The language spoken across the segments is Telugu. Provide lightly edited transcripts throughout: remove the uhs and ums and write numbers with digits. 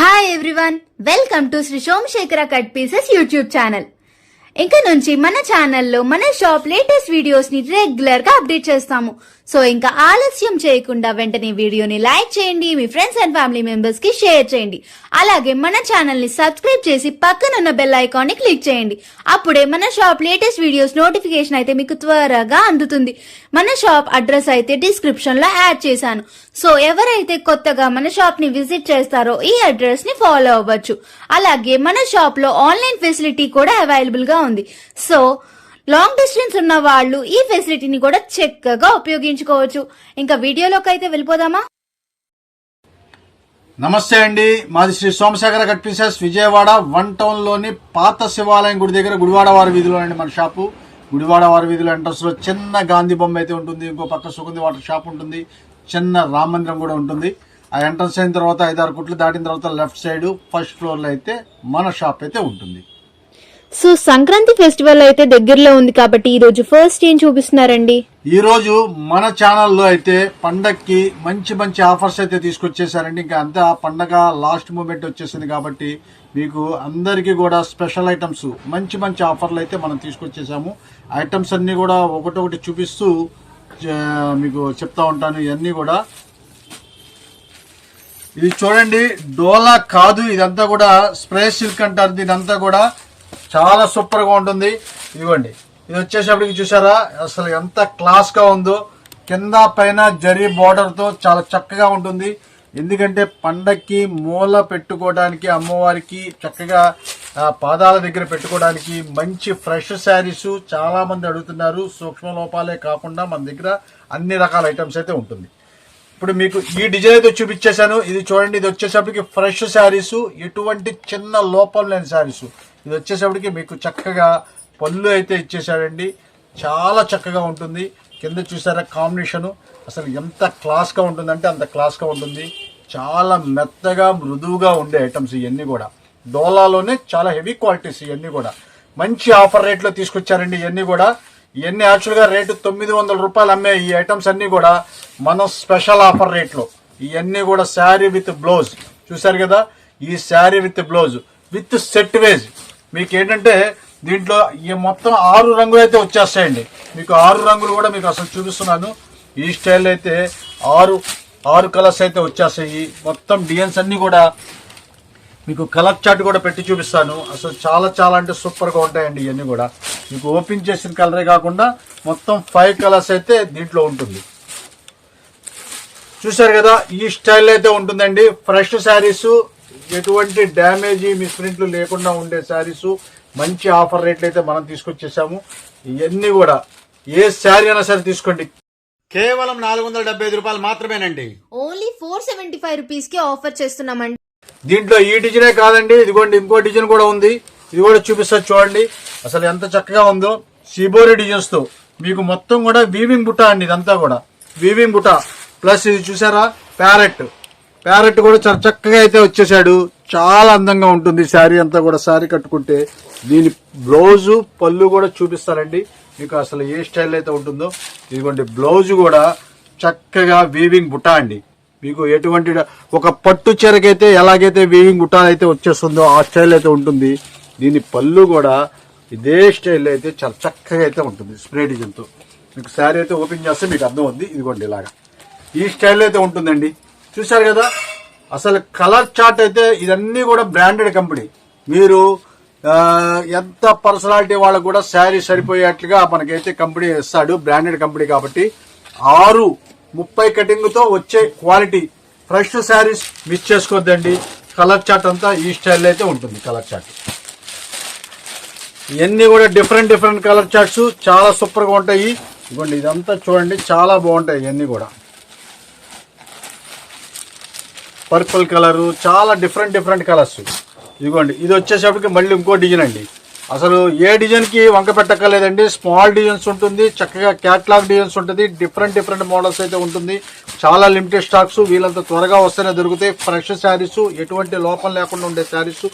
Hi everyone, welcome to Shri Somasekhara cut pieces YouTube channel. ఇంకా నుంచి మన ఛానల్లో మన షాప్ లేటెస్ట్ వీడియోస్ ని రెగ్యులర్ గా అప్డేట్ చేస్తాము. సో ఇంకా ఆలస్యం చేయకుండా వెంటనే వీడియోని లైక్ చేయండి, మీ ఫ్రెండ్స్ అండ్ ఫ్యామిలీ మెంబర్స్ కి షేర్ చేయండి. అలాగే మన ఛానల్ ని సబ్స్క్రైబ్ చేసి పక్కనున్న బెల్ ఐకాన్ ని క్లిక్ చేయండి. అప్పుడే మన షాప్ లేటెస్ట్ వీడియోస్ నోటిఫికేషన్ అయితే మీకు త్వరగా అందుతుంది. మన షాప్ అడ్రస్ అయితే డిస్క్రిప్షన్ లో యాడ్ చేశాను. సో ఎవరైతే కొత్తగా మన షాప్ ని విజిట్ చేస్తారో ఈ అడ్రస్ ని ఫాలో అవ్వచ్చు. అలాగే మన షాప్ లో ఆన్లైన్ ఫెసిలిటీ కూడా అవైలబుల్ గా ఉంది. సో లాంగ్ డిస్టెన్స్ ఉన్న వాళ్ళు ఈ ఫెసిలిటీని కూడా చక్కగా ఉపయోగించుకోవచ్చు. ఇంకా వీడియోలోకి అయితే వెళ్ళిపోదామా? నమస్తే అండి, మాది Shri Somasekhara cut pieces, Vijayawada 1 town లోని పాత శివాలయం గుడి దగ్గర గుడివాడ వారి వీధిలో అండి మన షాపు. గుడివాడ వారి వీధిలో ఎంట్రన్స్ లో చిన్న గాంధీ బొమ్మ అయితే ఉంటుంది. ఇంకో పక్క సుగంధి వాటర్ షాప్ ఉంటుంది, చిన్న రామ మందిరం కూడా ఉంటుంది. ఆ ఎంట్రన్స్ అయిన తర్వాత 5-6 కుట్లు దాటిన తర్వాత లెఫ్ట్ సైడ్ ఫస్ట్ ఫ్లోర్ లో అయితే మన షాప్ అయితే ఉంటుంది. సో సంక్రాంతి ఫెస్టివల్ అయితే దగ్గరలో ఉంది కాబట్టి ఈ రోజు ఫస్ట్ ఏం చూపిస్తున్నారండి? ఈ రోజు మన ఛానల్లో అయితే పండక్కి మంచి మంచి ఆఫర్స్ అయితే తీసుకొచ్చేసారండి. ఇంకా అంతే, ఆ పండగ లాస్ట్ మూమెంట్ వచ్చేసింది కాబట్టి మీకు అందరికీ కూడా స్పెషల్ ఐటమ్స్, మంచి మంచి ఆఫర్లు అయితే మనం తీసుకొచ్చేసాము. ఐటమ్స్ అన్ని కూడా ఒకటొకటి చూపిస్తూ మీకు చెప్తా ఉంటాను. ఇవన్నీ కూడా ఇది చూడండి, డోలా కాదు, ఇదంతా కూడా స్ప్రే సిల్క్ అంటారు. ఇదంతా కూడా చాలా సూపర్ గా ఉంటుంది. ఇదిగోండి, ఇది వచ్చేసప్పటికి చూసారా అసలు ఎంత క్లాస్ గా ఉందో. కింద పైన జరీ బోర్డర్ తో చాలా చక్కగా ఉంటుంది. ఎందుకంటే పండక్కి మూల పెట్టుకోవడానికి, అమ్మవారికి చక్కగా పాదాల దగ్గర పెట్టుకోవడానికి మంచి ఫ్రెష్ శారీస్ చాలా మంది అడుగుతున్నారు. సూక్ష్మ లోపాలే కాకుండా మన దగ్గర అన్ని రకాల ఐటమ్స్ అయితే ఉంటుంది. ఇప్పుడు మీకు ఈ డిజైన్ అయితే చూపించేశాను. ఇది చూడండి, ఇది వచ్చేసప్పటికి ఫ్రెష్ శారీస్, ఎటువంటి చిన్న లోపం లేని శారీస్. ఇది వచ్చేసప్పటికి మీకు చక్కగా పళ్ళు అయితే ఇచ్చేసాడండి, చాలా చక్కగా ఉంటుంది. కింద చూసారా కాంబినేషన్, అసలు ఎంత క్లాస్ గా ఉంటుందంటే అంత క్లాస్ గా ఉంటుంది. చాలా మెత్తగా మృదువుగా ఉండే ఐటమ్స్ ఇవన్నీ కూడా. డోలాలోనే చాలా హెవీ క్వాలిటీస్ ఇవన్నీ కూడా. మంచి ఆఫర్ రేట్ లో తీసుకొచ్చారండి ఇవన్నీ కూడా. ఇవన్నీ యాక్చువల్ గా రేటు 900 రూపాయలు అమ్మే ఈ ఐటమ్స్ అన్ని కూడా మనం స్పెషల్ ఆఫర్ రేట్ లో ఇవన్నీ కూడా శారీ విత్ బ్లౌజ్ చూసారు కదా. ఈ sari with blouse with set వేజ్ మీకు ఏంటంటే దీంట్లో ఈ మొత్తం 6 రంగులు అయితే వచ్చేస్తాయండి. మీకు 6 రంగులు కూడా మీకు అసలు చూపిస్తున్నాను. ఈ స్టైల్ అయితే 6 కలర్స్ అయితే వచ్చేస్తాయి. మొత్తం డిజైన్స్ అన్ని కూడా మీకు కలర్ చార్ట్ కూడా పెట్టి చూపిస్తాను. అసలు చాలా చాలా అంటే సూపర్ గా ఉంటాయండి ఇవన్నీ కూడా. మీకు ఓపెన్ చేసిన కలరే కాకుండా మొత్తం 5 కలర్స్ అయితే దీంట్లో ఉంటుంది. చూసారు కదా, ఈ స్టైల్ అయితే ఉంటుందండి. ఫ్రెష్ శారీస్, ఎటువంటి డ్యామేజీ మిస్ప్రింట్లు లేకుండా ఉండే శారీస్, మంచి ఆఫర్ రేట్లు అయితే మనం తీసుకొచ్చేసాము. ఇవన్నీ కూడా ఏ శారీ అయినా సరే తీసుకోండి, కేవలం 475 రూపాయలు మాత్రమేనండి. ఓన్లీ 475 రూపీస్ కి ఆఫర్ చేస్తున్నామండి. దీంట్లో ఈ డిజైనే కాదండి, ఇదిగోండి ఇంకో డిజైన్ కూడా ఉంది. ఇది కూడా చూపిస్తా చూడండి, అసలు ఎంత చక్కగా ఉందో. సిబోరి డిజైన్స్ తో మీకు మొత్తం కూడా వీవింగ్ బుట్ట అండి. ఇదంతా కూడా వీవింగ్ బుట్ట ప్లస్ ఇది చూసారా ప్యారెట్ కూడా చాలా చక్కగా అయితే వచ్చేసాడు. చాలా అందంగా ఉంటుంది శారీ అంతా కూడా. శారీ కట్టుకుంటే దీని బ్లౌజు పళ్ళు కూడా చూపిస్తారండి మీకు అసలు ఏ స్టైల్ అయితే ఉంటుందో. ఇదిగోండి బ్లౌజ్ కూడా చక్కగా వీవింగ్ బుట్ట అండి. మీకు ఎటువంటి ఒక పట్టు చీరకైతే ఎలాగైతే వీవింగ్ బుట్ట అయితే వచ్చేస్తుందో ఆ స్టైల్ అయితే ఉంటుంది. దీని పళ్ళు కూడా ఇదే స్టైల్ అయితే చాలా చక్కగా అయితే ఉంటుంది. స్ప్రే డిజైన్ తో మీకు శారీ అయితే ఓపెన్ చేస్తే మీకు అర్థం అవుద్ది. ఇదిగోండి ఇలాగా ఈ స్టైల్ అయితే ఉంటుందండి. చూసారు కదా, అసలు కలర్ చార్ట్ అయితే ఇదన్నీ కూడా బ్రాండెడ్ కంపెనీ. మీరు ఎంత పర్సనాలిటీ వాళ్ళకు కూడా శారీ సరిపోయేట్లుగా మనకైతే కంపెనీ ఇస్తాడు. బ్రాండెడ్ కంపెనీ కాబట్టి 6:30 కటింగ్ తో వచ్చే క్వాలిటీ ఫ్రెష్ శారీస్ మిస్ చేసుకోవద్దండి. కలర్ చార్ట్ అంతా ఈ స్టైల్ అయితే ఉంటుంది. కలర్ చార్ట్ ఇవన్నీ కూడా డిఫరెంట్ కలర్ చార్ట్స్ చాలా సూపర్ గా ఉంటాయి. ఇదిగోండి ఇదంతా చూడండి, చాలా బాగుంటాయి ఇవన్నీ కూడా. పర్పుల్ కలర్, చాలా డిఫరెంట్ కలర్స్. ఇదిగోండి ఇది వచ్చేసరికి మళ్ళీ ఇంకో డిజైన్ అండి. అసలు ఏ డిజైన్ కి వంక పెట్టక్కర్లేదండి. స్మాల్ డిజైన్స్ ఉంటుంది, చక్కగా క్యాట్లాగ్ డిజైన్స్ ఉంటుంది, డిఫరెంట్ మోడల్స్ అయితే ఉంటుంది. చాలా లిమిటెడ్ స్టాక్స్, వీళ్ళంతా త్వరగా వస్తేనే దొరుకుతాయి. ఫ్రెష్ శారీస్, ఎటువంటి లోపం లేకుండా ఉండే శారీస్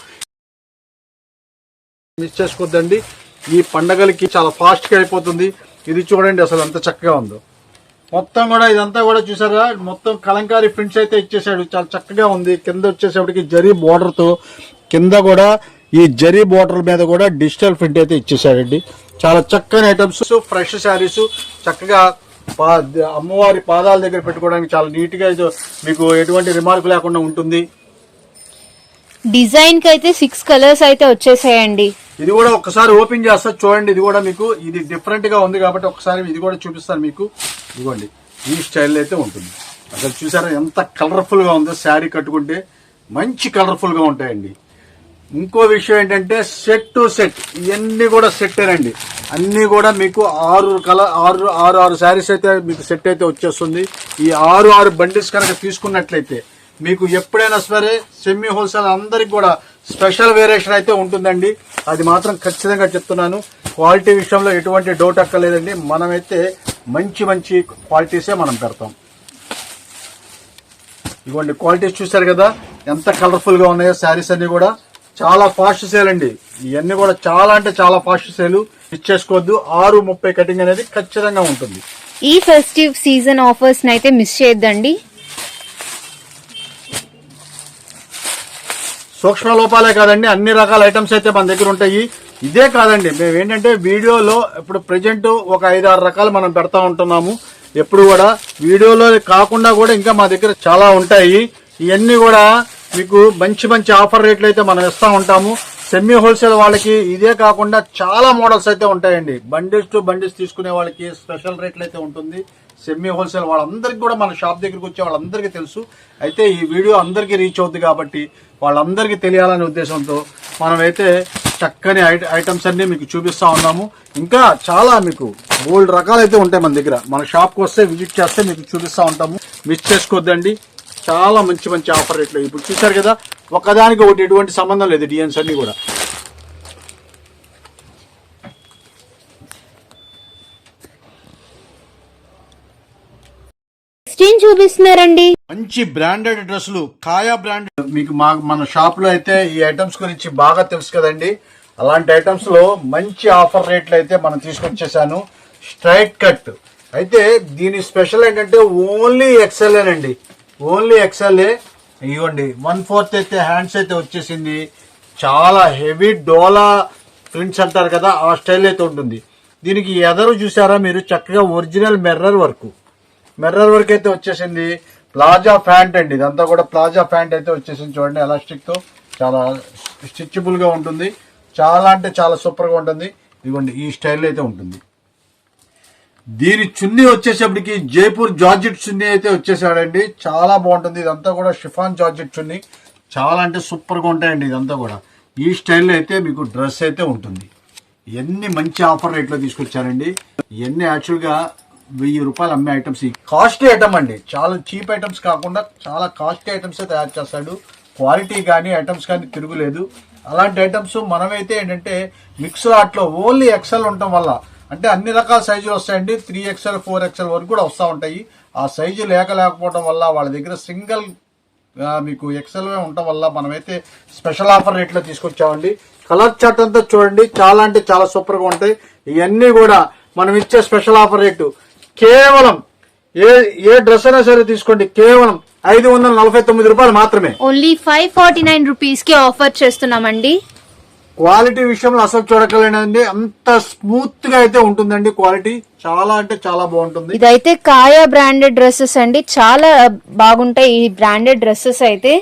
మిస్ చేసుకోవద్దండి. ఈ పండగలకి చాలా ఫాస్ట్ గా అయిపోతుంది. ఇది చూడండి అసలు ఎంత చక్కగా ఉందో. మొత్తం కూడా ఇదంతా కూడా చూసారా, మొత్తం కలంకారీ ప్రింట్స్ అయితే ఇచ్చేసాడు. చాలా చక్కగా ఉంది. కింద వచ్చేసరికి జరీ బోర్డర్ తో కింద కూడా ఈ జరీ బోర్డర్ మీద కూడా డిజిటల్ ప్రింట్ అయితే ఇచ్చేసాడండి. చాలా చక్కని ఐటమ్స్, ఫ్రెష్ శారీస్, చక్కగా అమ్మవారి పాదాల దగ్గర పెట్టుకోవడానికి చాలా నీట్ గా మీకు ఎటువంటి రిమార్క్ లేకుండా ఉంటుంది. డిజైన్ కి అయితే 6 కలర్స్ అయితే వచ్చేసాయండి. ఇది కూడా ఒకసారి ఓపెన్ చేస్తా చూడండి. ఇది కూడా మీకు ఇది డిఫరెంట్ గా ఉంది కాబట్టి ఒకసారి ఇది కూడా చూపిస్తాను మీకు. ఇదిగోండి ఈ స్టైల్ అయితే ఉంటుంది. అసలు చూసారా ఎంత కలర్ఫుల్ గా ఉందో, శారీ కట్టుకుంటే మంచి కలర్ఫుల్ గా ఉంటాయండి. ఇంకో విషయం ఏంటంటే సెట్ టు సెట్ ఇవన్నీ కూడా సెట్టేనండి. అన్ని కూడా మీకు 6 శారీస్ అయితే మీకు సెట్ అయితే వచ్చేస్తుంది. ఈ 6 బండిల్స్ కనుక తీసుకున్నట్లయితే మీకు ఎప్పుడైనా సరే సెమీ హోల్సేల్ అందరికి కూడా స్పెషల్ వేరియేషన్ అయితే ఉంటుందండి. అది మాత్రం ఖచ్చితంగా చెప్తున్నాను. క్వాలిటీ విషయంలో ఎటువంటి డౌట్ అక్కర్లేదండి. మనమైతే మంచి మంచి క్వాలిటీసే మనం పెడతాం. ఇవ్వండి క్వాలిటీస్ చూసారు కదా ఎంత కలర్ఫుల్ గా ఉన్నాయో. శారీస్ అన్ని కూడా చాలా ఫాస్ట్ సేల్ అండి. ఇవన్నీ కూడా చాలా అంటే చాలా ఫాస్ట్ సేల్. ఇచ్చేసుకోవద్దు. 6:30 కటింగ్ అనేది ఖచ్చితంగా ఉంటుంది. ఈ ఫెస్టివ్ సీజన్ ఆఫర్స్ అయితే మిస్ చేయొద్దండి. సూక్ష్మ లోపాలే కాదండి, అన్ని రకాల ఐటమ్స్ అయితే మన దగ్గర ఉంటాయి. ఇదే కాదండి, మేము ఏంటంటే వీడియోలో ఇప్పుడు ప్రెజెంట్ ఒక 5-6 రకాలు మనం పెడతా ఉంటున్నాము. ఎప్పుడు కూడా వీడియోలో కాకుండా కూడా ఇంకా మా దగ్గర చాలా ఉంటాయి. ఇవన్నీ కూడా మీకు మంచి మంచి ఆఫర్ రేట్లు అయితే మనం ఇస్తా ఉంటాము. సెమీ హోల్సేల్ వాళ్ళకి ఇదే కాకుండా చాలా మోడల్స్ అయితే ఉంటాయండి. బండిల్స్ టు బండిల్స్ తీసుకునే వాళ్ళకి స్పెషల్ రేట్లు అయితే ఉంటుంది. సెమీ హోల్సేల్ వాళ్ళందరికీ కూడా మన షాప్ దగ్గరికి వచ్చే వాళ్ళందరికీ తెలుసు. అయితే ఈ వీడియో అందరికీ రీచ్ అవుతుంది కాబట్టి వాళ్ళందరికీ తెలియాలనే ఉద్దేశంతో మనమైతే చక్కని ఐటమ్స్ అన్ని మీకు చూపిస్తా ఉన్నాము. ఇంకా చాలా మీకు బోల్డ్ రకాలు అయితే ఉంటాయి మన దగ్గర. మన షాప్కి వస్తే విజిట్ చేస్తే మీకు చూపిస్తా ఉంటాము. మిస్ చేసుకోవద్దండి. చాలా మంచి మంచి ఆఫర్ రేట్లు ఇప్పుడు చూసారు కదా. ఒకదానికి ఒకటి ఎటువంటి సంబంధం లేదు. డిజైన్స్ అన్ని కూడా చూపిస్తున్నారండి. మంచి బ్రాండెడ్ డ్రెస్సులు, కాయా బ్రాండ్. మీకు మన షాప్ లో అయితే ఈ ఐటమ్స్ గురించి బాగా తెలుసు కదండి. అలాంటి ఐటమ్స్ లో మంచి ఆఫర్ రేట్లు అయితే మనం తీసుకొచ్చేసాను. స్ట్రైట్ కట్ అయితే దీని స్పెషల్ ఏంటంటే ఓన్లీ ఎక్సెల్ అండి. ఓన్లీ ఎక్సెల్ఏ. ఇవ్వండి 1/4 అయితే హ్యాండ్స్ అయితే వచ్చేసింది. చాలా హెవీ డోలా ప్రింట్స్ అంటారు కదా, ఆ స్టైల్ అయితే ఉంటుంది. దీనికి ఎదరు చూసారా మీరు, చక్కగా ఒరిజినల్ మిర్రర్ వర్క్ అయితే వచ్చేసింది. ప్లాజా ప్యాంట్ అండి. ఇదంతా కూడా ప్లాజా ప్యాంట్ అయితే వచ్చేసింది. చూడండి ఎలాస్టిక్ తో చాలా స్టిచబుల్ గా ఉంటుంది. చాలా అంటే చాలా సూపర్ గా ఉంటుంది. ఇదిగోండి ఈ స్టైల్ అయితే ఉంటుంది. దీని చున్నీ వచ్చేసేపటికి జైపూర్ జార్జెట్ చున్నీ అయితే వచ్చేసాడండి. చాలా బాగుంటుంది. ఇదంతా కూడా షిఫాన్ జార్జెట్ చున్నీ. చాలా అంటే సూపర్ గా ఉంటాయండి. ఇదంతా కూడా ఈ స్టైల్లో అయితే మీకు డ్రెస్ అయితే ఉంటుంది. ఇవన్నీ మంచి ఆఫర్ రేట్ లో తీసుకొచ్చారండి. ఇవన్నీ యాక్చువల్ గా 1000 రూపాయలు అమ్మే ఐటమ్స్. ఈ కాస్ట్లీ ఐటమ్ అండి. చాలా చీప్ ఐటమ్స్ కాకుండా చాలా కాస్ట్లీ ఐటమ్స్ తయారు చేస్తాడు. క్వాలిటీ కానీ ఐటమ్స్ కానీ తిరుగులేదు. అలాంటి ఐటమ్స్ మనమైతే ఏంటంటే మిక్స్ లాట్ లో ఓన్లీ ఎక్సెల్ ఉండటం వల్ల, అంటే అన్ని రకాల సైజులు వస్తాయండి. 3XL 4XL వరకు కూడా వస్తూ ఉంటాయి. ఆ సైజు లేకపోవడం వల్ల వాళ్ళ దగ్గర సింగిల్ మీకు ఎక్సెల్ ఉండటం వల్ల మనమైతే స్పెషల్ ఆఫర్ రేట్ లో తీసుకొచ్చామండి. కలర్ చార్ట్ అంతా చూడండి, చాలా అంటే చాలా సూపర్ గా ఉంటాయి. ఇవన్నీ కూడా మనం ఇచ్చే స్పెషల్ ఆఫర్ రేటు కేవలం ఏ డ్రెస్ అయినా సరే తీసుకోండి, కేవలం 549 రూపాయలు మాత్రమే. ఓన్లీ 549 రూపీస్ కి ఆఫర్ చేస్తున్నామండి. క్వాలిటీ విషయంలో అసలు చూడగలండి. అంత స్మూత్ గా అయితే ఉంటుందండి. క్వాలిటీ చాలా అంటే చాలా బాగుంటుంది. ఇదైతే కాయా బ్రాండెడ్ డ్రెస్సెస్ అండి. చాలా బాగుంటాయి ఈ బ్రాండెడ్ డ్రెస్సెస్ అయితే.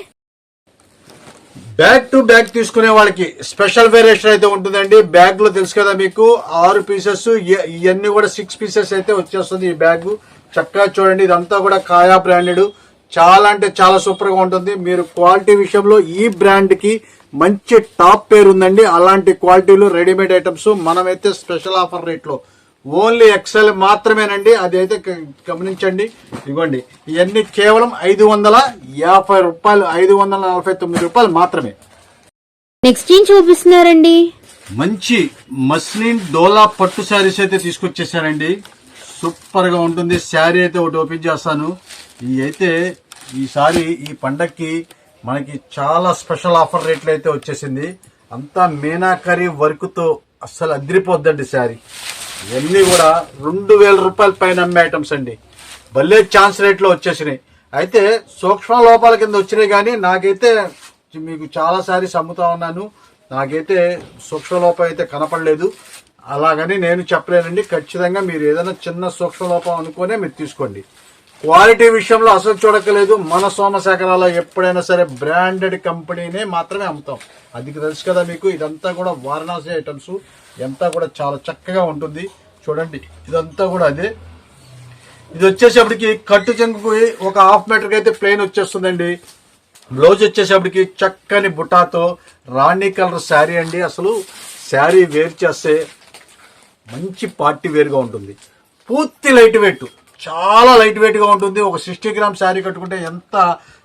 బ్యాగ్ టు బ్యాగ్ తీసుకునే వాళ్ళకి స్పెషల్ వేరియేషన్ అయితే ఉంటుందండి. బ్యాగ్ లో తెలుసు కదా మీకు 6 పీసెస్, ఇవన్నీ కూడా 6 పీసెస్ అయితే వచ్చేస్తుంది ఈ బ్యాగ్. చక్కగా చూడండి. ఇదంతా కూడా కాయా బ్రాండెడ్. చాలా అంటే చాలా సూపర్ గా ఉంటుంది. మీరు క్వాలిటీ విషయంలో ఈ బ్రాండ్ కి మంచి టాప్ పేరు ఉందండి. అలాంటి క్వాలిటీలో రెడీమేడ్ ఐటమ్స్ మనమైతే స్పెషల్ ఆఫర్ రేట్ లో ఓన్లీ ఎక్సెల్ మాత్రమేనండి. అది అయితే గమనించండి. ఇవ్వండి ఇవన్నీ కేవలం 550 రూపాయలు, 549 రూపాయలు మాత్రమే. నెక్స్ట్ ఏం చూపిస్తున్నారండి? మంచి మస్లిన్ డోలా పట్టు శారీస్ అయితే తీసుకొచ్చేసారండి. సూపర్ గా ఉంటుంది. శారీ అయితే ఒకటి ఓపెన్ చేస్తాను. ఈసారి ఈ పండక్కి మనకి చాలా స్పెషల్ ఆఫర్ రేట్లు అయితే వచ్చేసింది. అంతా మీనాకరీ వర్క్ తో అస్సలు అదిరిపోద్దండి శారీ. ఇవన్నీ కూడా 2000 రూపాయల పైన అమ్మే ఐటమ్స్ అండి. భలే ఛాన్స్ రేట్లో వచ్చేసినాయి. అయితే సూక్ష్మ లోపాల కింద వచ్చినాయి, కానీ నాకైతే మీకు చాలా సారీస్ అమ్ముతా ఉన్నాను, నాకైతే సూక్ష్మ లోపం అయితే కనపడలేదు. అలాగని నేను చెప్పలేనండి. ఖచ్చితంగా మీరు ఏదైనా చిన్న సూక్ష్మ లోపం అనుకునే మీరు తీసుకోండి. క్వాలిటీ విషయంలో అసలు చూడక్కలేదు. మన సోమశేఖరాలో ఎప్పుడైనా సరే బ్రాండెడ్ కంపెనీనే మాత్రమే అమ్ముతాం. అది తెలుసు కదా మీకు. ఇదంతా కూడా వారణాసి ఐటమ్స్, ఎంత కూడా చాలా చక్కగా ఉంటుంది. చూడండి, ఇదంతా కూడా అదే. ఇది వచ్చేసేపటికి కట్టు చెంగుకు ఒక హాఫ్ మీటర్ అయితే ప్లెయిన్ వచ్చేస్తుందండి. బ్లౌజ్ వచ్చేసేపటికి చక్కని బుటాతో రాణి కలర్ శారీ అండి. అసలు శారీ వేర్ చేస్తే మంచి పార్టీ వేర్ గా ఉంటుంది. పూర్తి లైట్ వెయిట్, చాలా లైట్ వెయిట్ గా ఉంటుంది. ఒక 60 గ్రామ్ శారీ కట్టుకుంటే ఎంత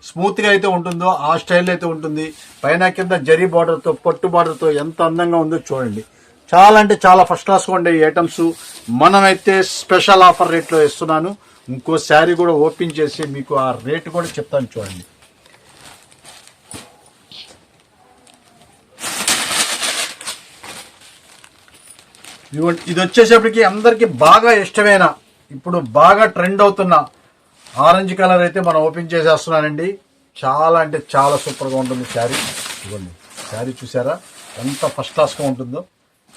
స్మూత్ గా అయితే ఉంటుందో ఆ స్టైల్ అయితే ఉంటుంది. పైన కింద జరీ బార్డర్ తో పట్టు బార్డర్ తో ఎంత అందంగా ఉందో చూడండి. చాలా అంటే చాలా ఫస్ట్ క్లాస్ గా ఉండే ఈ ఐటమ్స్ మనమైతే స్పెషల్ ఆఫర్ రేట్ లో ఇస్తున్నాను. ఇంకో శారీ కూడా ఓపెన్ చేసి మీకు ఆ రేట్ కూడా చెప్తాను చూడండి. ఇది వచ్చేసేపటికి అందరికి బాగా ఇష్టమైన, ఇప్పుడు బాగా ట్రెండ్ అవుతున్న ఆరెంజ్ కలర్ అయితే మనం ఓపెన్ చేసేస్తున్నానండి. చాలా అంటే చాలా సూపర్ గా ఉంటుంది శారీ. ఇదిగోండి, శారీ చూసారా ఎంత ఫస్ట్ క్లాస్ గా ఉంటుందో.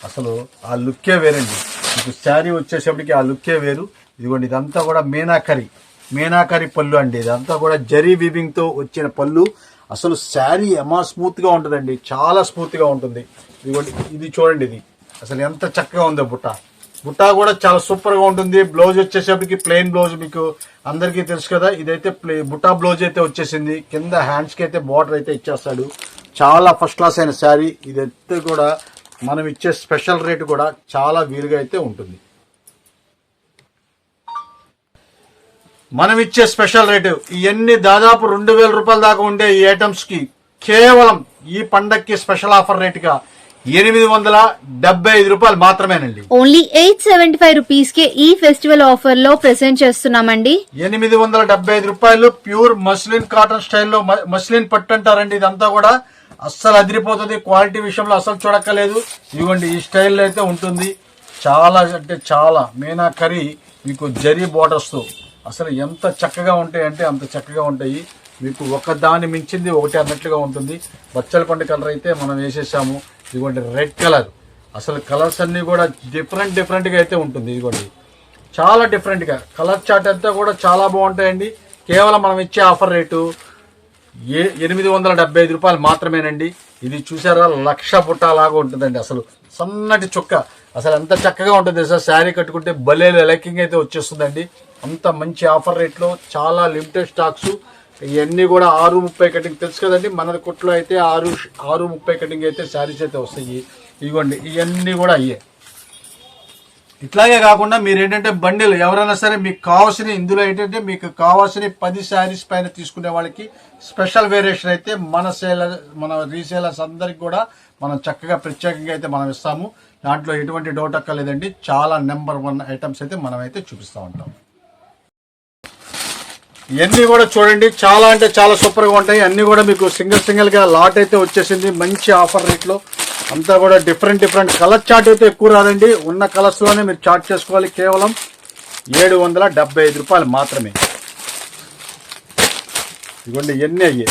అసలు ఆ లుక్కే వేరండి. మీకు శారీ వచ్చేసేపటికి ఆ లుక్కే వేరు. ఇదిగోండి, ఇదంతా కూడా మీనాకరి పళ్ళు అండి. ఇదంతా కూడా జరీ వీవింగ్ తో వచ్చిన పళ్ళు. అసలు శారీ ఏమా స్మూత్ గా ఉంటుందండి, చాలా స్మూత్ గా ఉంటుంది. ఇదిగోండి, ఇది చూడండి, ఇది అసలు ఎంత చక్కగా ఉందో. బుట్ట కూడా చాలా సూపర్ గా ఉంటుంది. బ్లౌజ్ వచ్చేసేపటికి ప్లెయిన్ బ్లౌజ్, మీకు అందరికీ తెలుసు కదా. ఇదైతే బుట్టా బ్లౌజ్ అయితే వచ్చేసింది. కింద హ్యాండ్స్ కి అయితే బార్డర్ అయితే ఇచ్చేస్తాడు. చాలా ఫస్ట్ క్లాస్ అయిన శారీ. ఇదైతే కూడా మనం ఇచ్చే స్పెషల్ రేట్ కూడా చాలా వీలుగా అయితే ఉంటుంది. మనం ఇచ్చే స్పెషల్ రేటు ఇవన్నీ దాదాపు 2000 రూపాయల దాకా ఉండే ఈ ఐటమ్స్ కి కేవలం ఈ పండక్కి స్పెషల్ ఆఫర్ రేటుగా 875 రూపాయలు మాత్రమేనండి. ఓన్లీ 875 రూపీస్ కే ఈ ఫెస్టివల్ ఆఫర్ లో ప్రెసెంట్ చేస్తున్నామండి. 875 రూపాయలు ప్యూర్ మస్లిన్ కాటన్ స్టైల్లో మస్లిన్ పట్టు అంటారండి. ఇదంతా కూడా అస్సలు అదిరిపోతుంది. క్వాలిటీ విషయంలో అసలు చూడక్కలేదు. ఇదిగోండి, ఈ స్టైల్లో అయితే ఉంటుంది. చాలా అంటే చాలా మీనాకరి మీకు జరీ బోర్డర్స్ తో అసలు ఎంత చక్కగా ఉంటాయి అంటే అంత చక్కగా ఉంటాయి. మీకు ఒక దాన్ని మించింది ఒకటి అన్నట్లుగా ఉంటుంది. బచ్చల పండు కలర్ అయితే మనం వేసేసాము. ఇదిగోండి, రెడ్ కలర్. అసలు కలర్స్ అన్ని కూడా డిఫరెంట్ గా అయితే ఉంటుంది. ఇదిగోండి, చాలా డిఫరెంట్ గా కలర్ చార్ట్ అంతా కూడా చాలా బాగుంటాయండి. కేవలం మనం ఇచ్చే ఆఫర్ రేటు 875 రూపాయలు మాత్రమేనండి. ఇది చూసారా, 1,00,000 బుట్ట లాగా ఉంటుందండి. అసలు సన్నటి చుక్క, అసలు ఎంత చక్కగా ఉంటుంది సార్. శారీ కట్టుకుంటే భలే లైకింగ్ అయితే వచ్చేస్తుందండి. అంత మంచి ఆఫర్ రేట్ లో చాలా లిమిటెడ్ స్టాక్స్. ఇవన్నీ కూడా 6:30 కటింగ్ తెలుసు కదండి. మన కొట్లో అయితే 6:30 కటింగ్ అయితే శారీస్ అయితే వస్తాయి. ఇదిగోండి, ఇవన్నీ కూడా అయ్యే. ఇట్లాగే కాకుండా మీరు ఏంటంటే బండిల్ ఎవరైనా సరే మీకు కావాల్సిన, ఇందులో ఏంటంటే మీకు కావాల్సిన 10 శారీస్ పైన తీసుకునే వాళ్ళకి స్పెషల్ వేరియేషన్ అయితే మన రీసేలర్స్ అందరికి కూడా మనం చక్కగా ప్రత్యేకంగా అయితే మనం ఇస్తాము. దాంట్లో ఎటువంటి డౌట్ అక్కర్లేదండి. చాలా నెంబర్ 1 ఐటమ్స్ అయితే మనం అయితే చూపిస్తూ ఉంటాం. ఇవన్నీ కూడా చూడండి, చాలా అంటే చాలా సూపర్ గా ఉంటాయి. అన్ని కూడా మీకు సింగిల్ గా లాట్ అయితే వచ్చేసింది మంచి ఆఫర్ రేట్ లో. అంతా కూడా డిఫరెంట్ కలర్ చార్ట్ అయితే ఎక్కువ రాదండి. ఉన్న కలర్స్ లోనే మీరు చార్ట్ చేసుకోవాలి. కేవలం 775 రూపాయలు మాత్రమే. ఇదిగోండి, ఇవన్నీ అయ్యే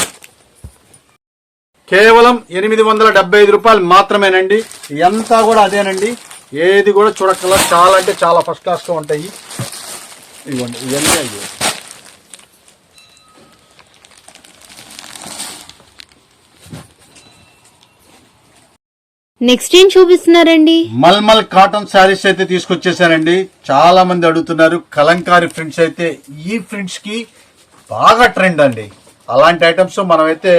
కేవలం 875 రూపాయలు మాత్రమేనండి. ఇదంతా కూడా అదేనండి. ఏది కూడా చూడక్కల, చాలా అంటే చాలా ఫస్ట్ క్లాస్ గా ఉంటాయి. ఇదిగోండి, ఇవన్నీ అయ్యే. నెక్స్ట్ ఏం చూపిస్తున్నారండి? మల్మల్ కాటన్ శారీస్ అయితే తీసుకొచ్చేసారండి. చాలా మంది అడుగుతున్నారు. కలంకారీ ప్రింట్స్ అయితే ఈ ప్రింట్స్ కి బాగా ట్రెండ్ అండి. అలాంటి ఐటమ్స్ మనమైతే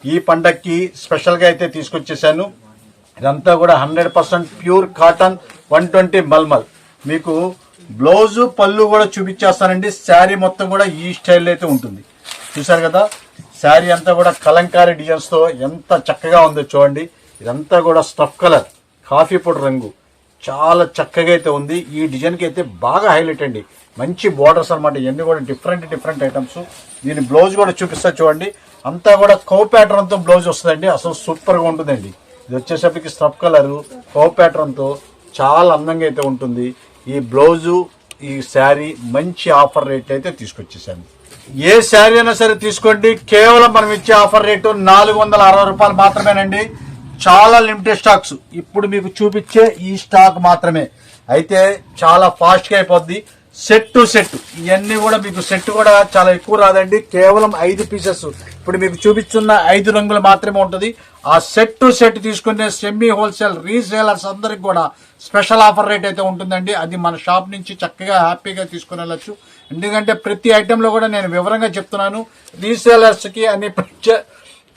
ఈ పండక్కి స్పెషల్ గా అయితే తీసుకొచ్చేసాను. ఇదంతా కూడా 100% ప్యూర్ కాటన్ 120 మల్మల్. మీకు బ్లౌజ్ పళ్ళు కూడా చూపించేస్తానండి. శారీ మొత్తం కూడా ఈ స్టైల్ అయితే ఉంటుంది. చూసారు కదా, శారీ అంతా కూడా కలంకారీ డిజైన్స్ తో ఎంత చక్కగా ఉందో చూడండి. ఇదంతా కూడా స్టఫ్ కలర్, కాఫీ పొడి రంగు, చాలా చక్కగా అయితే ఉంది. ఈ డిజైన్ కి అయితే బాగా హైలైట్ అండి. మంచి బోర్డర్స్ అనమాట. ఇవన్నీ కూడా డిఫరెంట్ ఐటమ్స్. దీని బ్లౌజ్ కూడా చూపిస్తా చూడండి. అంతా కూడా కౌ ప్యాటర్న్ తో బ్లౌజ్ వస్తుందండి. అసలు సూపర్ గా ఉంటుందండి. ఇది వచ్చేసరికి స్టఫ్ కలర్ కౌ ప్యాటర్న్ తో చాలా అందంగా అయితే ఉంటుంది. ఈ బ్లౌజు ఈ శారీ మంచి ఆఫర్ రేట్ అయితే తీసుకొచ్చేసాను. ఏ శారీ అయినా సరే తీసుకోండి, కేవలం మనం ఇచ్చే ఆఫర్ రేటు 460 రూపాయలు మాత్రమేనండి. చాలా లిమిటెడ్ స్టాక్స్, ఇప్పుడు మీకు చూపించే ఈ స్టాక్ మాత్రమే. అయితే చాలా ఫాస్ట్ గా అయిపోద్ది. సెట్ టు సెట్ ఇవన్నీ కూడా మీకు సెట్ కూడా చాలా ఎక్కువ రాదండి, కేవలం 5 పీసెస్. ఇప్పుడు మీకు చూపిస్తున్న 5 రంగులు మాత్రమే ఉంటుంది. ఆ సెట్ టు సెట్ తీసుకునే సెమీ హోల్సేల్ రీసేలర్స్ అందరికి కూడా స్పెషల్ ఆఫర్ రేట్ అయితే ఉంటుందండి. అది మన షాప్ నుంచి చక్కగా హ్యాపీగా తీసుకుని వెళ్ళొచ్చు. ఎందుకంటే ప్రతి ఐటెంలో కూడా నేను వివరంగా చెప్తున్నాను, రీసేలర్స్ కి అని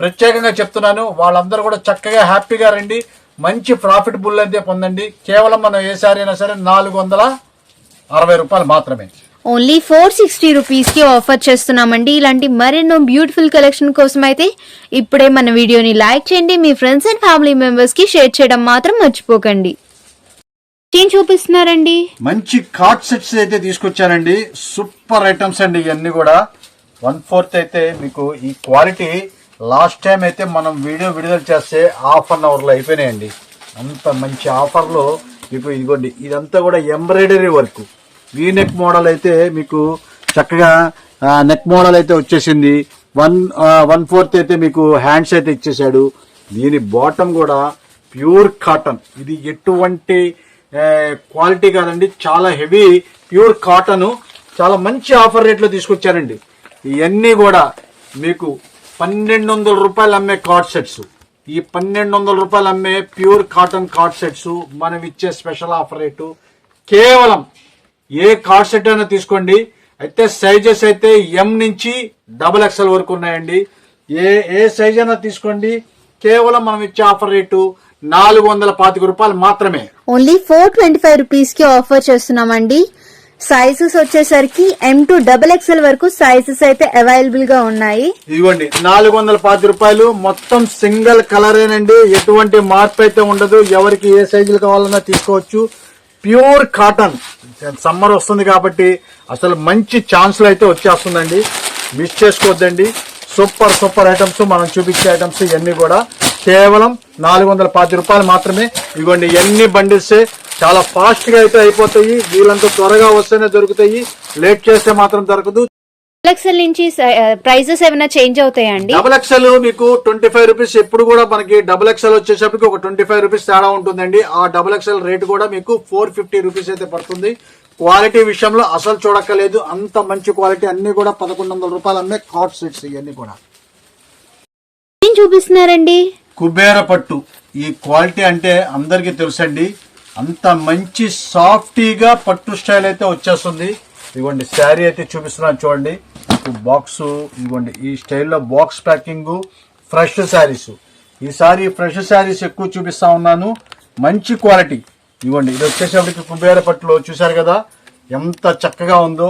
ప్రత్యేకంగా చెప్తున్నాను. వాళ్ళందరూ కూడా చక్కగా హ్యాపీగా రండి, మంచి ప్రాఫిట్ బుల్ అయితే పొందండి. కేవలం మనం ఏ సారీ అయినా సరే 460 రూపాయలు మాత్రమే. ఓన్లీ 460 రూపీస్ కి ఆఫర్ చేస్తున్నామండి. ఇలాంటి మరెన్నో బ్యూటిఫుల్ కలెక్షన్ కోసం అయితే ఇప్పుడే మన వీడియోని లైక్ చేయండి, మీ ఫ్రెండ్స్ అండ్ ఫ్యామిలీ మెంబర్స్ కి షేర్ చేయడం మాత్రం మర్చిపోకండి. ఏం చూపిస్తున్నారండి? మంచి కార్డ్ సెట్స్ అయితే తీసుకొచ్చానండి, సూపర్ ఐటమ్స్ అండి. ఇవన్నీ కూడా 1/4 అయితే మీకు ఈ క్వాలిటీ లాస్ట్ టైం అయితే మనం వీడియో విడుదల చేస్తే హాఫ్ అన్ అవర్ లో అయిపోయినాయండి. అంత మంచి ఆఫర్లో మీకు ఇదిగోండి, ఇదంతా కూడా embroidery work, V neck model అయితే మీకు చక్కగా నెక్ మోడల్ అయితే వచ్చేసింది. 1/4 అయితే మీకు హ్యాండ్స్ అయితే ఇచ్చేసాడు. దీని బాటమ్ కూడా ప్యూర్ కాటన్, ఇది ఎటువంటి క్వాలిటీ కాదండి, చాలా హెవీ ప్యూర్ కాటన్. చాలా మంచి ఆఫర్ రేట్లో తీసుకొచ్చారండి. ఇవన్నీ కూడా మీకు 1200 రూపాయలు అమ్మే కార్డ్ సెట్స్, ఈ 1200 రూపాయలు అమ్మే ప్యూర్ కాటన్ కార్డ్ సెట్స్ మనం ఇచ్చే స్పెషల్ ఆఫర్ రేటు. కేవలం ఏ కార్డ్ సెట్ అయినా తీసుకోండి, అయితే సైజెస్ అయితే ఎం నుంచి XXL వరకు ఉన్నాయండి. ఏ సైజ్ అయినా తీసుకోండి, కేవలం మనం ఇచ్చే ఆఫర్ రేటు 425 రూపాయలు మాత్రమే. ఓన్లీ 425 రూపీస్ కి ఆఫర్ చేస్తున్నామండి. సైజెస్ వచ్చేసరికి M to XXL వరకు సైజెస్ అయితే అవైలబుల్ గా ఉన్నాయి. ఇదిగోండి 425 రూపాయలు, మొత్తం సింగిల్ కలరేనండి, ఎటువంటి మార్పు అయితే ఉండదు. ఎవరికి ఏ సైజులు కావాలన్నా తీసుకోవచ్చు. ప్యూర్ కాటన్, సమ్మర్ వస్తుంది కాబట్టి అసలు మంచి ఛాన్స్లు అయితే వచ్చేస్తుందండి, మిస్ చేసుకోవద్దండి. సూపర్ ఐటమ్స్ మనం చూపించే ఐటమ్స్ ఇవన్నీ కూడా కేవలం 425 రూపాయలు మాత్రమే. ఇదిగోండి ఎన్ని బండిల్స్ చాలా ఫాస్ట్ గా అయితే అయిపోతాయి, వీళ్ళంతా త్వరగా వస్తేనే దొరుకుతాయి, లేట్ చేస్తే మాత్రం దొరకదు. XXL నుంచి ప్రైజెస్ ఏమైనా చేంజ్ అవుతాయండి? XXL మీకు 25 రూపీస్, ఎప్పుడు కూడా మనకి XXL వచ్చేసరికి ఒక 25 రూపీస్ తేడా ఉంటుందండి. ఆ XXL రేట్ కూడా మీకు 450 రూపీస్ అయితే పడుతుంది. క్వాలిటీ విషయంలో అసలు చూడక్కలేదు, అంత మంచి క్వాలిటీ. అన్ని కూడా 1100 రూపాయలు అమ్మే కార్డ్ సెట్స్ ఇవన్నీ కూడా. ఏం చూపిస్తున్నారండి? కుబేర పట్టు, ఈ క్వాలిటీ అంటే అందరికీ తెలుసండి. అంత మంచి సాఫ్టీగా పట్టు స్టైల్ అయితే వచ్చేస్తుంది. ఇదిగోండి శారీ అయితే చూపిస్తున్నాను చూడండి, బాక్స్ ఇదిగోండి ఈ స్టైల్లో బాక్స్ ప్యాకింగ్, ఫ్రెష్ శారీస్. ఈసారి ఫ్రెష్ శారీస్ ఎక్కువ చూపిస్తా ఉన్నాను, మంచి క్వాలిటీ. ఇదిగోండి ఇది వచ్చేసేపటికి కుబేర పట్టులో చూసారు కదా ఎంత చక్కగా ఉందో.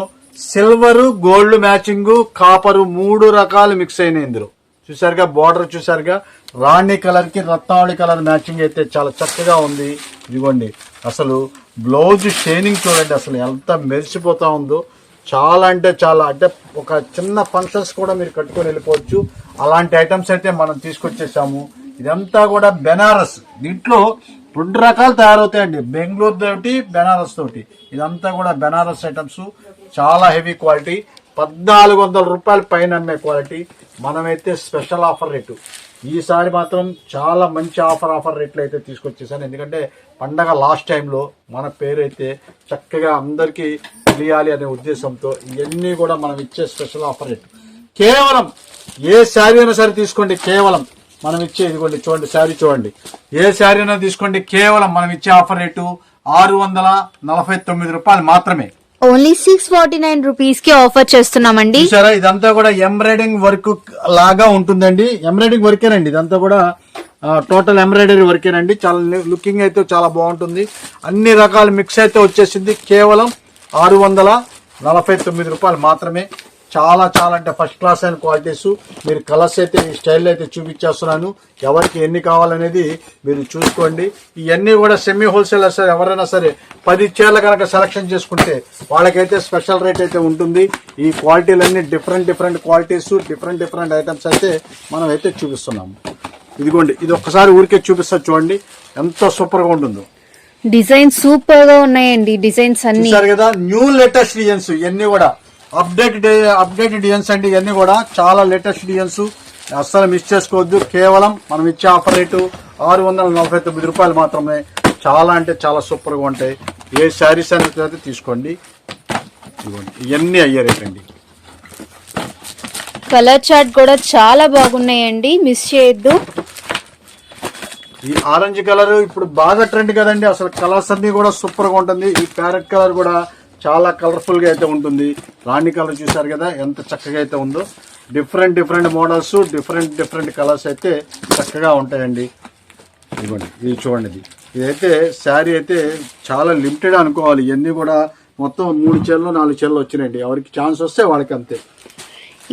సిల్వర్ గోల్డ్ మ్యాచింగ్, కాపర్ 3 రకాలు మిక్స్ అయినాయి ఇందులో. చూసారుగా బార్డర్, చూసారుగా రాణి కలర్ కి రత్నావళి కలర్ మ్యాచింగ్ అయితే చాలా చక్కగా ఉంది. ఇదిగోండి అసలు బ్లౌజ్ షైనింగ్ చూడండి, అసలు ఎంత మెరిసిపోతా ఉందో. చాలా అంటే చాలా, అంటే ఒక చిన్న ఫంక్షన్స్ కూడా మీరు కట్టుకొని వెళ్ళిపోవచ్చు. అలాంటి ఐటమ్స్ అయితే మనం తీసుకొచ్చేసాము. ఇదంతా కూడా బెనారస్, దీంట్లో 2 రకాలు తయారవుతాయండి, బెంగళూరు తోటి బెనారస్ తోటి. ఇదంతా కూడా బెనారస్ ఐటమ్స్, చాలా హెవీ క్వాలిటీ. 1400 రూపాయల పైన అమ్మే క్వాలిటీ. మనమైతే స్పెషల్ ఆఫర్ రేటు ఈసారి మాత్రం చాలా మంచి ఆఫర్ రేట్లు అయితే తీసుకొచ్చేసాను. ఎందుకంటే పండగ లాస్ట్ టైంలో మన పేరు అయితే చక్కగా అందరికీ తెలియాలి అనే ఉద్దేశంతో ఇవన్నీ కూడా మనం ఇచ్చే స్పెషల్ ఆఫర్ రేటు. కేవలం ఏ శారీ అయినా సరే తీసుకోండి, కేవలం మనం ఇచ్చే ఇదిగోండి చూడండి శారీ చూడండి, ఏ శారీ అయినా తీసుకోండి, కేవలం మనం ఇచ్చే ఆఫర్ రేటు 649 రూపాయలు మాత్రమే. ఓన్లీ 649 రూపీస్ కి ఆఫర్ చేస్తున్నామండి. చూసారా ఇదంతా కూడా ఎంబ్రాయిడింగ్ వర్క్ లాగా ఉంటుందండి, ఎంబ్రాయిడింగ్ వర్కేనండి, ఇదంతా కూడా టోటల్ ఎంబ్రాయిడరీ వర్కేనండి. చాలా లుకింగ్ అయితే చాలా బాగుంటుంది. అన్ని రకాల మిక్స్ అయితే వచ్చేసింది. కేవలం 649 రూపాయలు మాత్రమే. చాలా చాలా అంటే ఫస్ట్ క్లాస్ అయిన క్వాలిటీస్. మీరు కలర్స్ అయితే ఈ స్టైల్ అయితే చూపించేస్తున్నాను, ఎవరికి ఎన్ని కావాలనేది మీరు చూసుకోండి. ఇవన్నీ కూడా సెమీ హోల్సేలర్ సరే ఎవరైనా సరే 10 చీరలు కనుక సెలెక్షన్ చేసుకుంటే వాళ్ళకైతే స్పెషల్ రేట్ అయితే ఉంటుంది. ఈ క్వాలిటీలన్నీ డిఫరెంట్ క్వాలిటీస్, డిఫరెంట్ ఐటమ్స్ అయితే మనం అయితే చూపిస్తున్నాము. ఇదిగోండి ఇది ఒక్కసారి ఊరికే చూపిస్తా చూడండి ఎంత సూపర్ గా ఉంటుందో. డిజైన్ సూపర్ గా ఉన్నాయండి. డిజైన్స్ అన్ని చూసారు కదా, న్యూ లేటెస్ట్ డిజైన్స్ ఇవన్నీ కూడా అప్డేటెడ్ డిజైన్స్ అండి. ఇవన్నీ కూడా చాలా లేటెస్ట్ డిజైన్స్, అస్సలు మిస్ చేసుకోవద్దు. కేవలం మనం ఇచ్చే ఆఫర్ రేటు 649 రూపాయలు మాత్రమే. చాలా అంటే చాలా సూపర్ గా ఉంటాయి. ఏ శారీస్ అనేది తీసుకోండి. ఇవన్నీ అయ్యే రేట్ అండి. కలర్ చార్ట్ కూడా చాలా బాగున్నాయండి, మిస్ చేయొద్దు. ఈ ఆరెంజ్ కలర్ ఇప్పుడు బాగా ట్రెండ్ కదండి. అసలు కలర్స్ అన్ని కూడా సూపర్ గా ఉంటుంది. ఈ ప్యారెట్ కలర్ కూడా చాలా కలర్ఫుల్ గా అయితే ఉంటుంది. రాణి కలర్ చూసారు కదా ఎంత చక్కగా అయితే ఉందో. డిఫరెంట్ మోడల్స్, డిఫరెంట్ కలర్స్ అయితే చక్కగా ఉంటాయండి. ఇదిగోండి, ఇది చూడండి. ఇదైతే శారీ అయితే చాలా లిమిటెడ్ అనుకోవాలి. ఇవన్నీ కూడా మొత్తం 3 చీరలు 4 చీరలు వచ్చినాయండి. ఎవరికి ఛాన్స్ వస్తే వాళ్ళకి అంతే.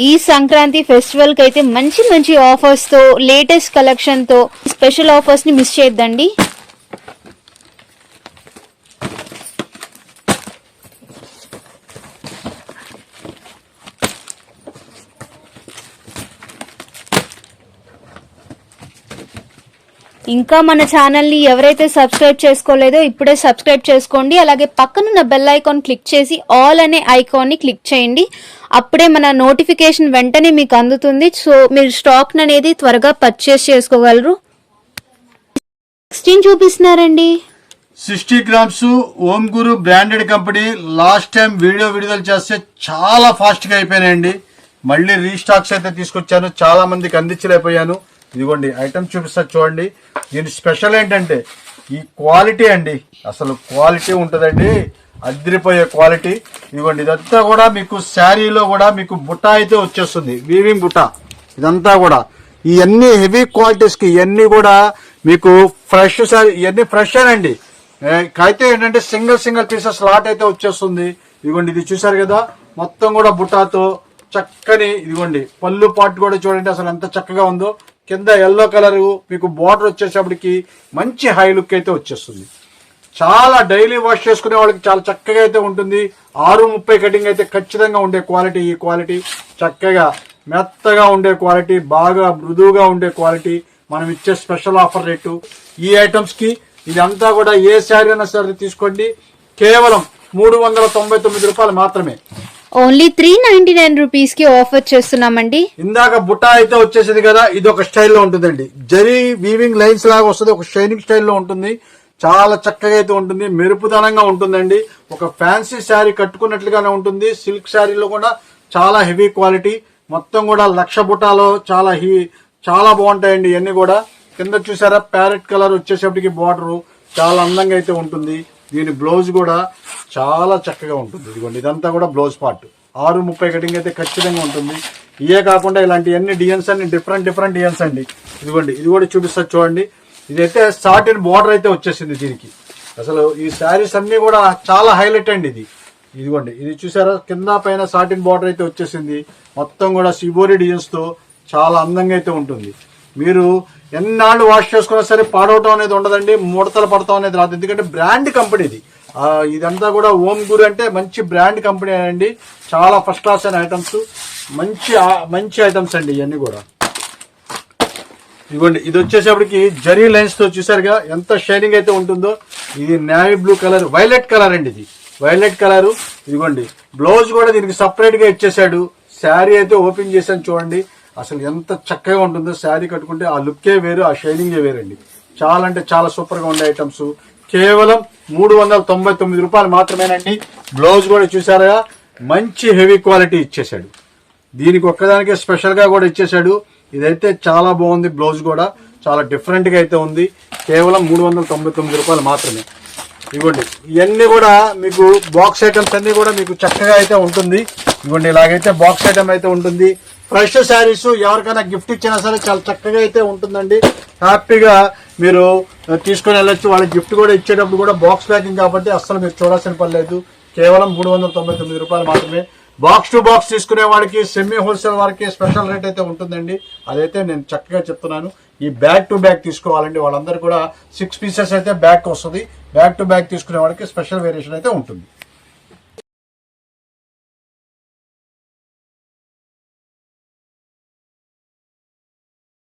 ఈ సంక్రాంతి ఫెస్టివల్ కి అయితే మంచి ఆఫర్స్ తో, లేటెస్ట్ కలెక్షన్ తో స్పెషల్ ఆఫర్స్ ని మిస్ చేయొద్దండి. ఇంకా మన ఛానల్ ని ఎవరైతే సబ్స్క్రైబ్ చేసుకోలేదో ఇప్పుడే సబ్స్క్రైబ్ చేసుకోండి. అలాగే పక్కనున్న బెల్ ఐకాన్ క్లిక్ చేసి ఆల్ అనే ఐకాన్ ని క్లిక్ చేయండి. అప్పుడే మన నోటిఫికేషన్ వెంటనే మీకు అందుతుంది. సో మీరు స్టాక్ అనేది త్వరగా పర్చేస్ చేసుకోగలరు. 16 చూపిస్తున్నారండి. 60 grams Om Guru branded company. Last time video విడుదల చేస్తే చాలా ఫాస్ట్ గా అయిపోయినాయండి. మళ్ళీ రీస్టాక్స్ అయితే తీసుకొచ్చాను. చాలా మందికి అందించలేకపోయాను. ఇదిగోండి ఐటమ్ చూపిస్తా చూడండి. దీని స్పెషల్ ఏంటంటే ఈ క్వాలిటీ అండి. అసలు క్వాలిటీ ఉంటుందండి, అదిరిపోయే క్వాలిటీ. ఇదిగోండి, ఇదంతా కూడా మీకు శారీలో కూడా మీకు బుట్ట అయితే వచ్చేస్తుంది, వీవింగ్ బుట్ట. ఇదంతా కూడా ఇవన్నీ హెవీ క్వాలిటీస్ కి ఇవన్నీ కూడా మీకు ఫ్రెష్ శారీ, ఇవన్నీ ఫ్రెష్ అండి. అయితే ఏంటంటే సింగిల్ పీసెస్ లాట్ అయితే వచ్చేస్తుంది. ఇదిగోండి, ఇది చూసారు కదా, మొత్తం కూడా బుట్టాతో చక్కని. ఇదిగోండి పళ్ళు పాటు కూడా చూడండి అసలు ఎంత చక్కగా ఉందో. కింద ఎల్లో కలర్ మీకు బార్డర్ వచ్చేటప్పటికి మంచి హై లుక్ అయితే వచ్చేస్తుంది. చాలా డైలీ వాష్ చేసుకునే వాళ్ళకి చాలా చక్కగా అయితే ఉంటుంది. 6:30 కటింగ్ అయితే ఖచ్చితంగా ఉండే క్వాలిటీ. ఈ క్వాలిటీ చక్కగా మెత్తగా ఉండే క్వాలిటీ, బాగా మృదువుగా ఉండే క్వాలిటీ. మనం ఇచ్చే స్పెషల్ ఆఫర్ రేటు ఈ ఐటమ్స్ కి. ఇదంతా కూడా ఏ శారీ అయినా సరే తీసుకోండి, కేవలం 399 రూపాయలు మాత్రమే. ఓన్లీ 399 రూపీస్ కి ఆఫర్ చేస్తున్నామండి. ఇందాక బుట్ట అయితే వచ్చేసింది కదా, ఇది ఒక స్టైల్లో ఉంటుందండి. జరీ వీవింగ్ లైన్స్ లాగా వస్తుంది, ఒక షైనింగ్ స్టైల్లో ఉంటుంది. చాలా చక్కగా అయితే ఉంటుంది, మెరుపుదనంగా ఉంటుందండి. ఒక ఫ్యాన్సీ శారీ కట్టుకున్నట్లుగానే ఉంటుంది. సిల్క్ శారీలో కూడా చాలా హెవీ క్వాలిటీ. మొత్తం కూడా 1,00,000 బుట్టాలో చాలా బాగుంటాయండి ఇవన్నీ కూడా. కింద చూసారా ప్యారెట్ కలర్ వచ్చేసప్పటికి బార్డర్ చాలా అందంగా అయితే ఉంటుంది. దీని బ్లౌజ్ కూడా చాలా చక్కగా ఉంటుంది. ఇదిగోండి, ఇదంతా కూడా బ్లౌజ్ పార్ట్. 6:30 కటింగ్ అయితే ఖచ్చితంగా ఉంటుంది. ఇవే కాకుండా ఇలాంటి అన్ని డిజైన్స్ అన్ని డిఫరెంట్ డిజైన్స్ అండి. ఇదిగోండి, ఇది కూడా చూపిస్తా చూడండి. ఇదైతే సాటిన్ బార్డర్ అయితే వచ్చేసింది దీనికి. అసలు ఈ శారీస్ అన్ని కూడా చాలా హైలైట్ అండి. ఇదిగోండి, ఇది చూసారా కింద పైన సాటిన్ బార్డర్ అయితే వచ్చేసింది. మొత్తం కూడా సిబోరి డిజైన్స్ తో చాలా అందంగా అయితే ఉంటుంది. మీరు ఎన్నాళ్ళు వాష్ చేసుకున్నా సరే పాడవటం అనేది ఉండదండి, ముడతలు పడతాం అనేది రాదు. ఎందుకంటే బ్రాండ్ కంపెనీ ఇది. ఇదంతా కూడా ఓం గురు అంటే మంచి బ్రాండ్ కంపెనీ అండి. చాలా ఫస్ట్ క్లాస్ అయిన ఐటమ్స్, మంచి ఐటమ్స్ అండి ఇవన్నీ కూడా. ఇదిగోండి, ఇది వచ్చేసేపటికి జరీ లైన్స్ తో చూసారుగా ఎంత షైనింగ్ అయితే ఉంటుందో. ఇది navy blue colour, violet colour అండి. ఇది వైలెట్ కలర్. ఇదిగోండి, బ్లౌజ్ కూడా దీనికి సపరేట్ గా ఇచ్చేసాడు. శారీ అయితే ఓపెన్ చేశాను చూడండి, అసలు ఎంత చక్కగా ఉంటుందో. శారీ కట్టుకుంటే ఆ లుక్కే వేరు, ఆ షైనింగే వేరండి. చాలా అంటే చాలా సూపర్ గా ఉండే ఐటమ్స్. కేవలం 399 రూపాయలు మాత్రమేనండి. బ్లౌజ్ కూడా చూసారా మంచి హెవీ క్వాలిటీ ఇచ్చేసాడు. దీనికి ఒక్కదానికే స్పెషల్ గా కూడా ఇచ్చేసాడు. ఇదైతే చాలా బాగుంది. బ్లౌజ్ కూడా చాలా డిఫరెంట్ గా అయితే ఉంది. కేవలం 399 రూపాయలు మాత్రమే. ఇవ్వండి, ఇవన్నీ కూడా మీకు బాక్స్ ఐటమ్స్ అన్ని కూడా మీకు చక్కగా అయితే ఉంటుంది. ఇవ్వండి, ఇలాగైతే బాక్స్ ఐటమ్ అయితే ఉంటుంది. ఫ్రెష్ శారీస్ ఎవరికైనా గిఫ్ట్ ఇచ్చినా సరే చాలా చక్కగా అయితే ఉంటుందండి. హ్యాపీగా మీరు తీసుకుని వెళ్ళొచ్చు. వాళ్ళకి గిఫ్ట్ కూడా ఇచ్చేటప్పుడు కూడా బాక్స్ ప్యాకింగ్ కాబట్టి అస్సలు మీరు చూడాల్సిన పని లేదు. కేవలం 399 రూపాయలు మాత్రమే. బాక్స్ టు బాక్స్ తీసుకునే వాడికి, సెమీ హోల్సేల్ వారికి స్పెషల్ రేట్ అయితే ఉంటుందండి. అదైతే నేను చక్కగా చెప్తున్నాను. ఈ బ్యాగ్ టు బ్యాగ్ తీసుకోవాలండి. వాళ్ళందరూ కూడా 6 పీసెస్ అయితే బ్యాగ్ వస్తుంది. బ్యాగ్ టు బ్యాగ్ తీసుకునే వాడికి స్పెషల్ వేరియేషన్ అయితే ఉంటుంది.